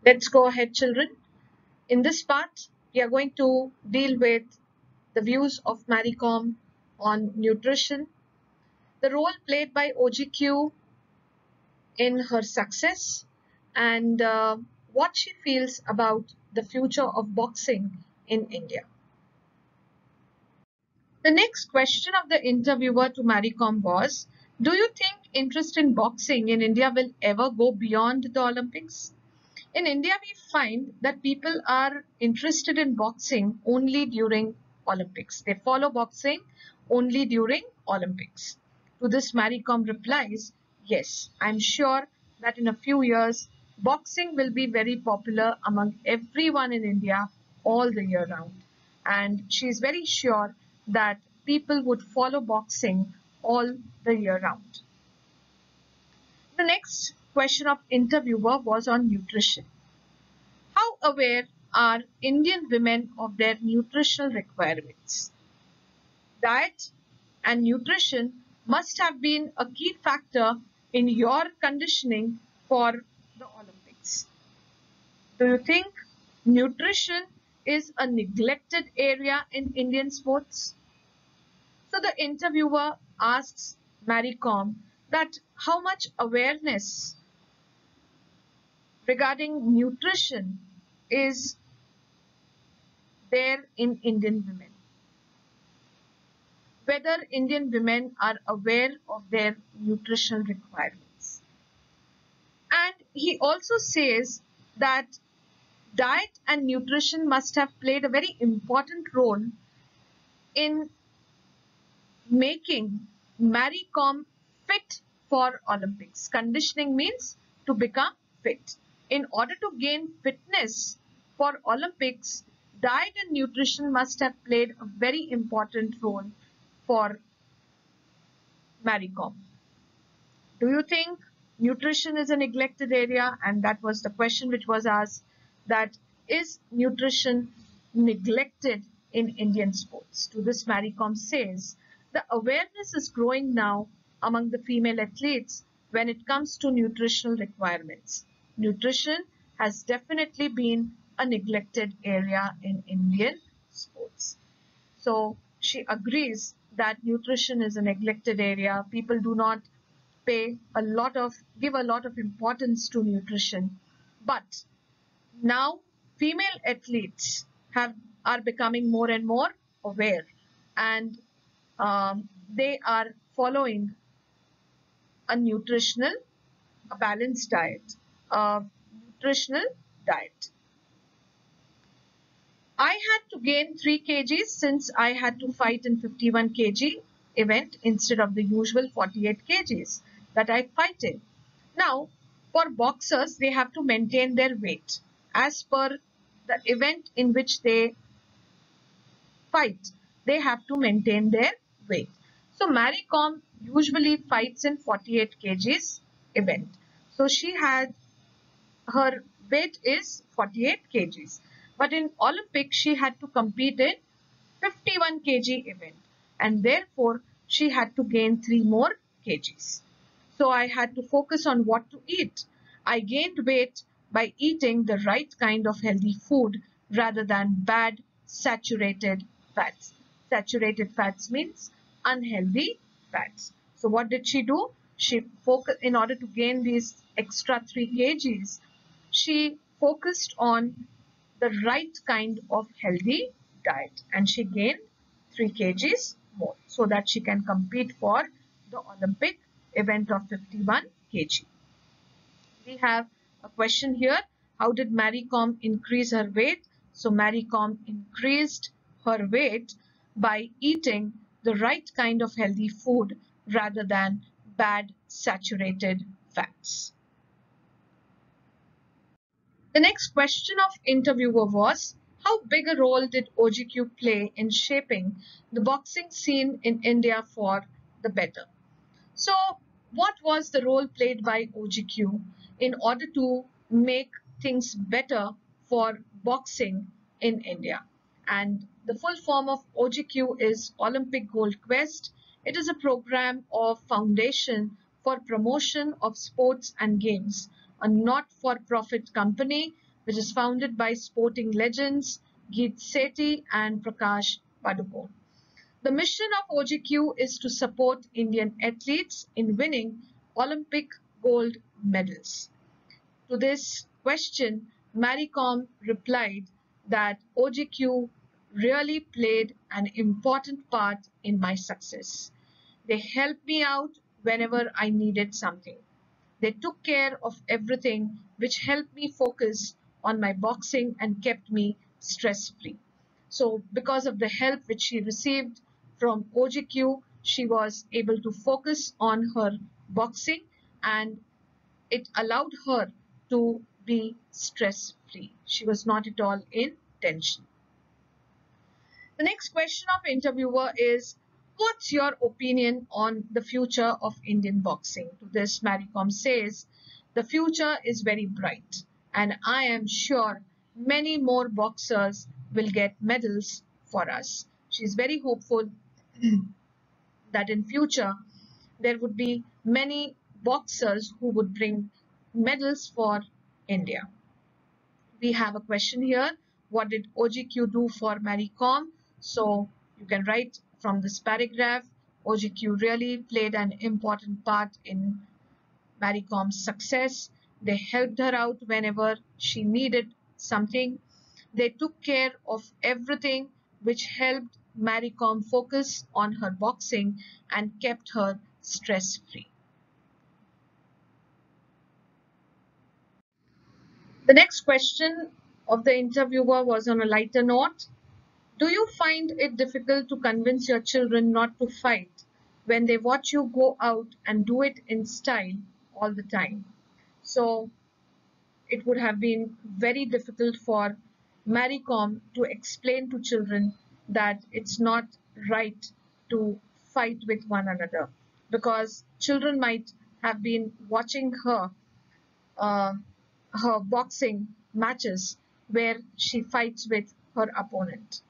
Let's go ahead, children. In this part, we are going to deal with the views of Marie Kom on nutrition, the role played by OGQ in her success, and what she feels about the future of boxing in India. The next question of the interviewer to Marie Kom was, do you think interest in boxing in India will ever go beyond the Olympics? In India, we find that people are interested in boxing only during Olympics. They follow boxing only during Olympics. To this, Marie Kom replies, yes, I'm sure that in a few years, boxing will be very popular among everyone in India all the year round. And she is very sure that people would follow boxing all the year round. The next question of interviewer was on nutrition. How aware are Indian women of their nutritional requirements? Diet and nutrition must have been a key factor in your conditioning for the Olympics. Do you think nutrition is a neglected area in Indian sports? So the interviewer asks Marie Kom that how much awareness regarding nutrition is there in Indian women. Whether Indian women are aware of their nutritional requirements. And he also says that diet and nutrition must have played a very important role in making Marie Kom fit for Olympics. Conditioning means to become fit. In order to gain fitness for Olympics, diet and nutrition must have played a very important role for Marie Kom. Do you think nutrition is a neglected area? And that was the question which was asked, that is nutrition neglected in Indian sports? To this, Marie Kom says, the awareness is growing now among the female athletes when it comes to nutritional requirements. Nutrition has definitely been a neglected area in Indian sports. So she agrees that nutrition is a neglected area. People do not give a lot of importance to nutrition. But now female athletes are becoming more and more aware, and they are following a balanced diet, a nutritional diet. I had to gain 3 kgs since I had to fight in 51 kg event instead of the usual 48 kgs that I fight in. Now, for boxers, they have to maintain their weight as per the event in which they fight. They have to maintain their weight. So, Marie Kom usually fights in 48 kgs event. So, her weight is 48 kgs. But in Olympics, she had to compete in 51 kg event, and therefore she had to gain 3 more kgs. So I had to focus on what to eat. I gained weight by eating the right kind of healthy food rather than bad saturated fats. Saturated fats means unhealthy fats. So what did she do? She focused in order to gain these extra 3 kgs. She focused on the right kind of healthy diet, and she gained 3 kgs more so that she can compete for the Olympic event of 51 kg. We have a question here. How did Marie Kom increase her weight? So Marie Kom increased her weight by eating the right kind of healthy food rather than bad saturated fats. The next question of interviewer was, how big a role did OGQ play in shaping the boxing scene in India for the better? So what was the role played by OGQ in order to make things better for boxing in India? And the full form of OGQ is Olympic Gold Quest. It is a program of Foundation for Promotion of Sports and Games, a not-for-profit company which is founded by sporting legends Geet Sethi and Prakash Padukone. The mission of OGQ is to support Indian athletes in winning Olympic gold medals. To this question, Mary Kom replied that OGQ really played an important part in my success. They helped me out whenever I needed something. They took care of everything, which helped me focus on my boxing and kept me stress free. So, because of the help which she received from OGQ, she was able to focus on her boxing, and it allowed her to be stress free. She was not at all in tension. The next question of interviewer is, what's your opinion on the future of Indian boxing? To this, Mary Kom says, the future is very bright, and I am sure many more boxers will get medals for us. She's very hopeful that in future there would be many boxers who would bring medals for India. We have a question here. What did OGQ do for Mary Kom? So you can write from this paragraph, OGQ really played an important part in Mary Kom's success. They helped her out whenever she needed something. They took care of everything, which helped Mary Kom focus on her boxing and kept her stress-free. The next question of the interviewer was on a lighter note. Do you find it difficult to convince your children not to fight when they watch you go out and do it in style all the time? So it would have been very difficult for Mary Kom to explain to children that it's not right to fight with one another, because children might have been watching uh, her boxing matches where she fights with her opponent.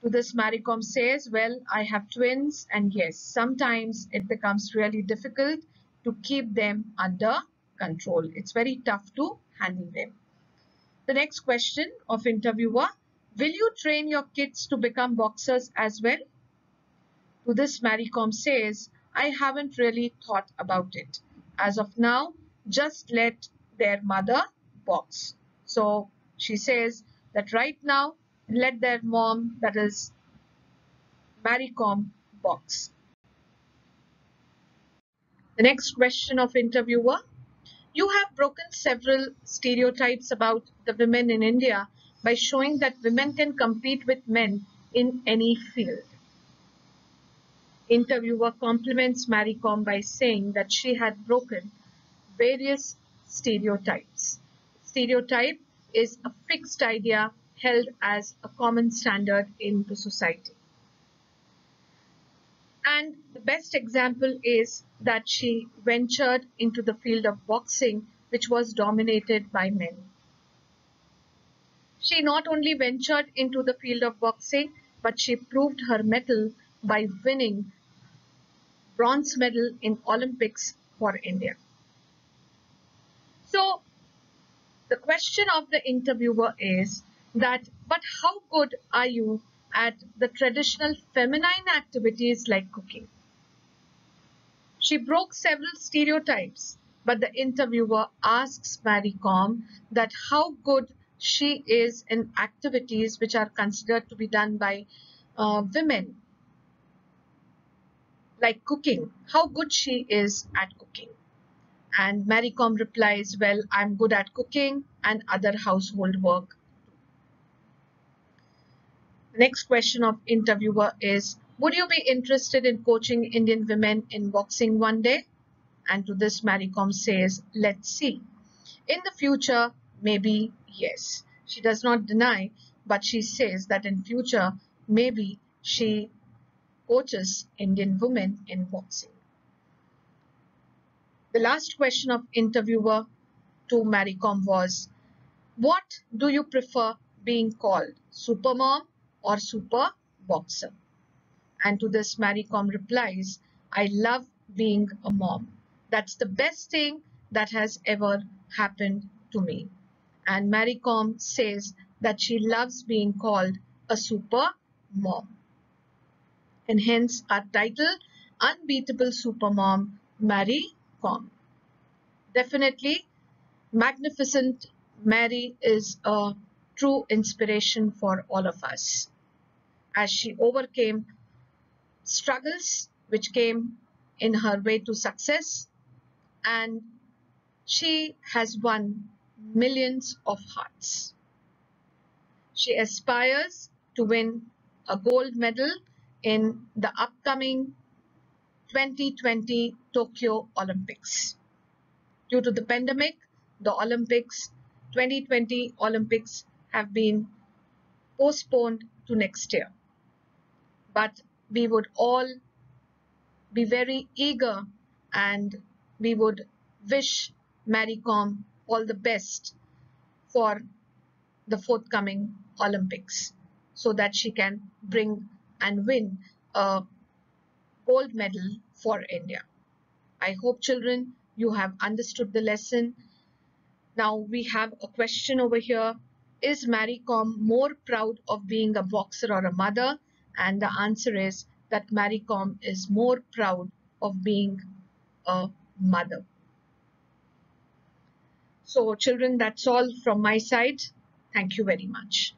To this, Mary Kom says, well, I have twins, and yes, sometimes it becomes really difficult to keep them under control. It's very tough to handle them. The next question of interviewer, will you train your kids to become boxers as well? To this, Mary Kom says, I haven't really thought about it. As of now, just let their mother box. So she says that right now, let their mom, that is Mary Kom, box. The next question of interviewer, you have broken several stereotypes about the women in India by showing that women can compete with men in any field. Interviewer compliments Mary Kom by saying that she had broken various stereotypes. Stereotype is a fixed idea held as a common standard in the society. And the best example is that she ventured into the field of boxing, which was dominated by men. She not only ventured into the field of boxing, but she proved her mettle by winning bronze medal in Olympics for India. So the question of the interviewer is that, but how good are you at the traditional feminine activities like cooking? She broke several stereotypes, but the interviewer asks Mary Kom that how good she is in activities which are considered to be done by women, like cooking, how good she is at cooking. And Mary Kom replies, well, I'm good at cooking and other household work. The next question of interviewer is, would you be interested in coaching Indian women in boxing one day? And to this, Mary Kom says, let's see. In the future, maybe yes. She does not deny, but she says that in future, maybe she coaches Indian women in boxing. The last question of interviewer to Mary Kom was, what do you prefer being called, super mom or super boxer? And to this, Mary Kom replies, I love being a mom. That's the best thing that has ever happened to me. And Mary Kom says that she loves being called a super mom. And hence our title, Unbeatable Supermom, Mary Kom. Definitely, magnificent Mary is a true inspiration for all of us as she overcame struggles which came in her way to success, and she has won millions of hearts. She aspires to win a gold medal in the upcoming 2020 Tokyo Olympics. Due to the pandemic, the 2020 Olympics have been postponed to next year. But we would all be very eager and we would wish Mary Kom all the best for the forthcoming Olympics so that she can bring and win a gold medal for India. I hope, children, you have understood the lesson. Now we have a question over here. Is Mary Kom more proud of being a boxer or a mother? And the answer is that Mary Kom is more proud of being a mother. So children, that's all from my side. Thank you very much.